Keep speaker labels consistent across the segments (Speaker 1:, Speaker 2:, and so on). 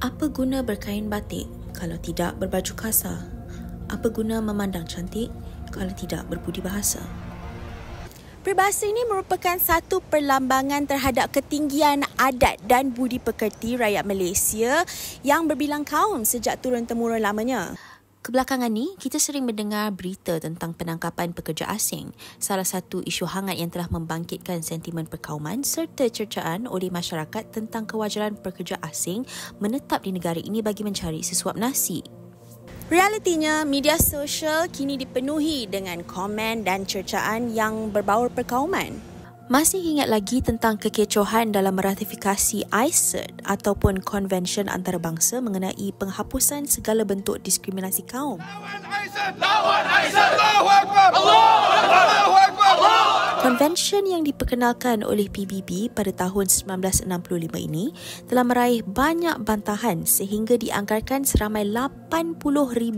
Speaker 1: Apa guna berkain batik kalau tidak berbaju kasar? Apa guna memandang cantik kalau tidak berbudi bahasa?
Speaker 2: Peribahasa ini merupakan satu perlambangan terhadap ketinggian adat dan budi pekerti rakyat Malaysia yang berbilang kaum sejak turun-temurun lamanya.
Speaker 1: Kebelakangan ni, kita sering mendengar berita tentang penangkapan pekerja asing, salah satu isu hangat yang telah membangkitkan sentimen perkauman serta cercaan oleh masyarakat tentang kewajaran pekerja asing menetap di negara ini bagi mencari sesuap nasi.
Speaker 2: Realitinya, media sosial kini dipenuhi dengan komen dan cercaan yang berbaur perkauman.
Speaker 1: Masih ingat lagi tentang kekecohan dalam meratifikasi ICERT ataupun Konvensyen Antarabangsa mengenai penghapusan segala bentuk diskriminasi kaum?
Speaker 3: Lawan ICERT! Lawan ICERT! Allahu Akbar! Allahu Akbar! Allahu Akbar!
Speaker 1: Konvensyen yang diperkenalkan oleh PBB pada tahun 1965 ini telah meraih banyak bantahan sehingga dianggarkan seramai 80,000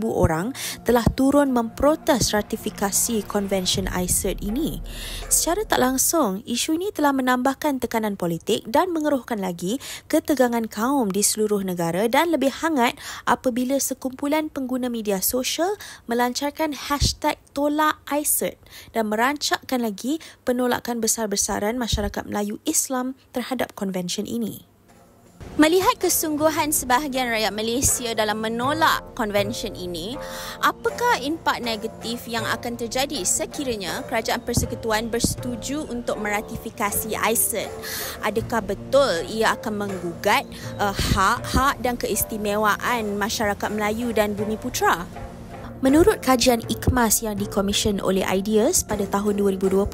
Speaker 1: orang telah turun memprotes ratifikasi Konvensyen ICERT ini. Secara tak langsung, isu ini telah menambahkan tekanan politik dan mengeruhkan lagi ketegangan kaum di seluruh negara dan lebih hangat apabila sekumpulan pengguna media sosial melancarkan hashtag tolak ICERT dan merancakkan lagi penolakan besar-besaran masyarakat Melayu Islam terhadap konvensyen ini.
Speaker 2: Melihat kesungguhan sebahagian rakyat Malaysia dalam menolak konvensyen ini, apakah impak negatif yang akan terjadi sekiranya Kerajaan Persekutuan bersetuju untuk meratifikasi ICERT? Adakah betul ia akan menggugat hak-hak dan keistimewaan masyarakat Melayu dan Bumiputera?
Speaker 1: Menurut kajian IKMAS yang dikomisyen oleh Ideas pada tahun 2020,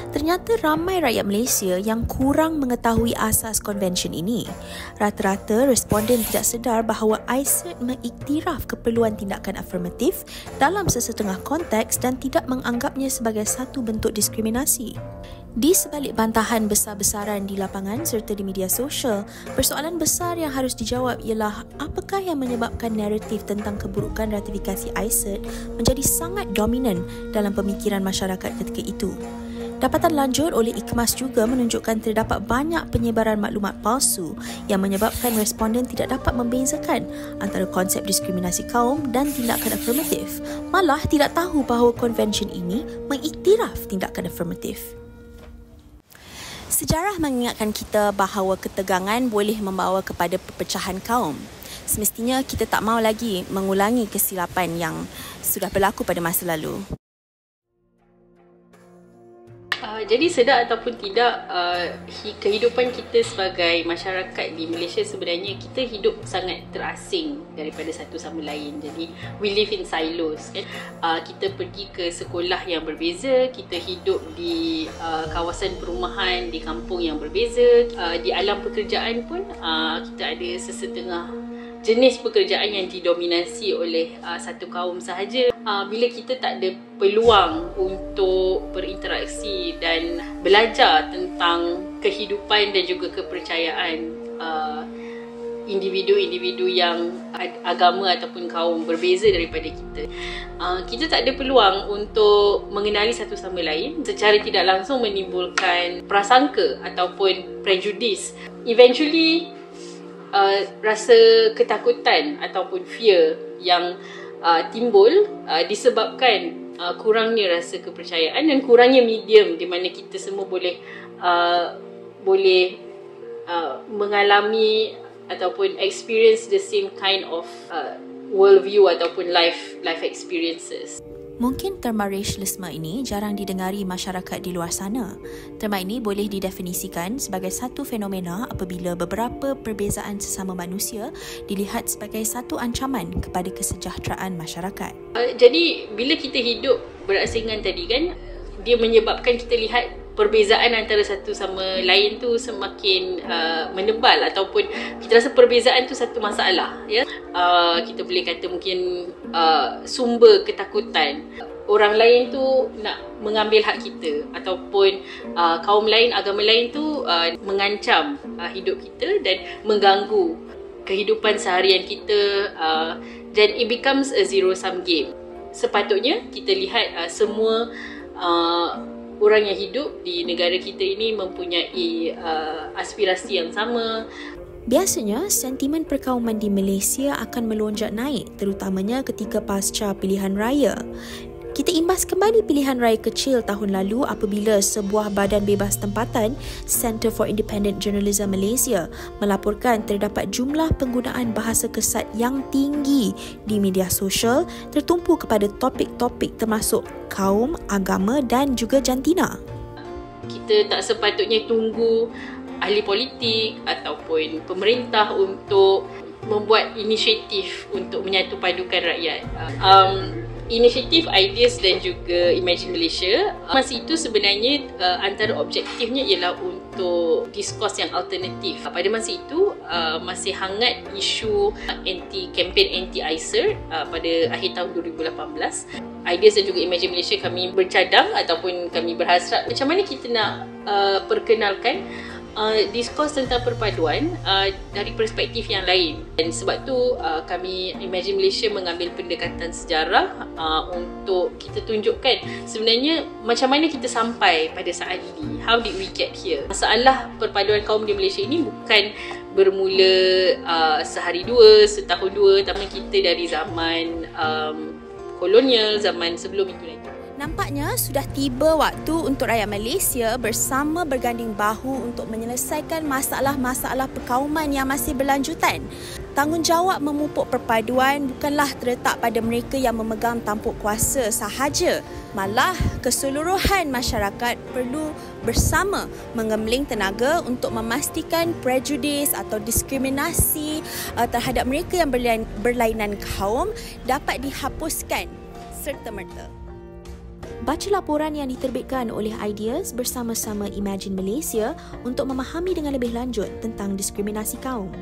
Speaker 1: ternyata ramai rakyat Malaysia yang kurang mengetahui asas konvensyen ini. Rata-rata responden tidak sedar bahawa ICERT mengiktiraf keperluan tindakan afirmatif dalam sesetengah konteks dan tidak menganggapnya sebagai satu bentuk diskriminasi. Di sebalik bantahan besar-besaran di lapangan serta di media sosial, persoalan besar yang harus dijawab ialah apakah yang menyebabkan naratif tentang keburukan ratifikasi ICERT menjadi sangat dominan dalam pemikiran masyarakat ketika itu. Dapatan lanjut oleh IKMAS juga menunjukkan terdapat banyak penyebaran maklumat palsu yang menyebabkan responden tidak dapat membezakan antara konsep diskriminasi kaum dan tindakan afirmatif, malah tidak tahu bahawa konvensyen ini mengiktiraf tindakan afirmatif.
Speaker 2: Sejarah mengingatkan kita bahawa ketegangan boleh membawa kepada perpecahan kaum. Semestinya kita tak mahu lagi mengulangi kesilapan yang sudah berlaku pada masa lalu.
Speaker 4: Jadi sedar ataupun tidak, kehidupan kita sebagai masyarakat di Malaysia sebenarnya kita hidup sangat terasing daripada satu sama lain. Jadi we live in silos kan. Kita pergi ke sekolah yang berbeza, kita hidup di kawasan perumahan di kampung yang berbeza, di alam pekerjaan pun kita ada sesetengah jenis pekerjaan yang didominasi oleh satu kaum sahaja. Bila kita tak ada peluang untuk berinteraksi dan belajar tentang kehidupan dan juga kepercayaan individu-individu yang agama ataupun kaum berbeza daripada kita, kita tak ada peluang untuk mengenali satu sama lain, secara tidak langsung menimbulkan prasangka ataupun prejudis. Eventually rasa ketakutan ataupun fear yang timbul disebabkan kurangnya rasa kepercayaan dan kurangnya medium di mana kita semua boleh mengalami ataupun experience the same kind of worldview ataupun life experiences.
Speaker 1: Mungkin terma racialisme ini jarang didengari masyarakat di luar sana. Terma ini boleh didefinisikan sebagai satu fenomena apabila beberapa perbezaan sesama manusia dilihat sebagai satu ancaman kepada kesejahteraan masyarakat.
Speaker 4: Jadi bila kita hidup berasingan tadi kan, dia menyebabkan kita lihat perbezaan antara satu sama lain tu semakin menebal ataupun kita rasa perbezaan tu satu masalah, ya. Kita boleh kata mungkin sumber ketakutan. Orang lain tu nak mengambil hak kita ataupun kaum lain, agama lain tu mengancam hidup kita dan mengganggu kehidupan seharian kita, dan it becomes a zero sum game. Sepatutnya kita lihat semua orang yang hidup di negara kita ini mempunyai aspirasi yang sama.
Speaker 1: Biasanya, sentimen perkauman di Malaysia akan melonjak naik terutamanya ketika pasca pilihan raya. Kita imbas kembali pilihan raya kecil tahun lalu apabila sebuah badan bebas tempatan, Centre for Independent Journalism Malaysia, melaporkan terdapat jumlah penggunaan bahasa kesat yang tinggi di media sosial tertumpu kepada topik-topik termasuk kaum, agama dan juga jantina.
Speaker 4: Kita tak sepatutnya tunggu ahli politik ataupun pemerintah untuk membuat inisiatif untuk menyatu padukan rakyat. Inisiatif Ideas dan juga Imagine Malaysia, masa itu sebenarnya antara objektifnya ialah untuk diskurs yang alternatif. Pada masa itu masih hangat isu kempen anti-ISER pada akhir tahun 2018. Ideas dan juga Imagine Malaysia kami bercadang ataupun kami berhasrat macam mana kita nak perkenalkan diskurs tentang perpaduan dari perspektif yang lain. Dan sebab tu kami Imagine Malaysia mengambil pendekatan sejarah untuk kita tunjukkan sebenarnya macam mana kita sampai pada saat ini. How did we get here? Masalah perpaduan kaum di Malaysia ini bukan bermula sehari dua, setahun dua, tapi kita dari zaman kolonial, zaman sebelum itu lagi.
Speaker 2: Nampaknya sudah tiba waktu untuk rakyat Malaysia bersama berganding bahu untuk menyelesaikan masalah-masalah perkauman yang masih berlanjutan. Tanggungjawab memupuk perpaduan bukanlah terletak pada mereka yang memegang tampuk kuasa sahaja. Malah, keseluruhan masyarakat perlu bersama menggembling tenaga untuk memastikan prejudis atau diskriminasi terhadap mereka yang berlainan kaum dapat dihapuskan serta-merta.
Speaker 1: Baca laporan yang diterbitkan oleh Ideas bersama-sama Imagine Malaysia untuk memahami dengan lebih lanjut tentang diskriminasi kaum.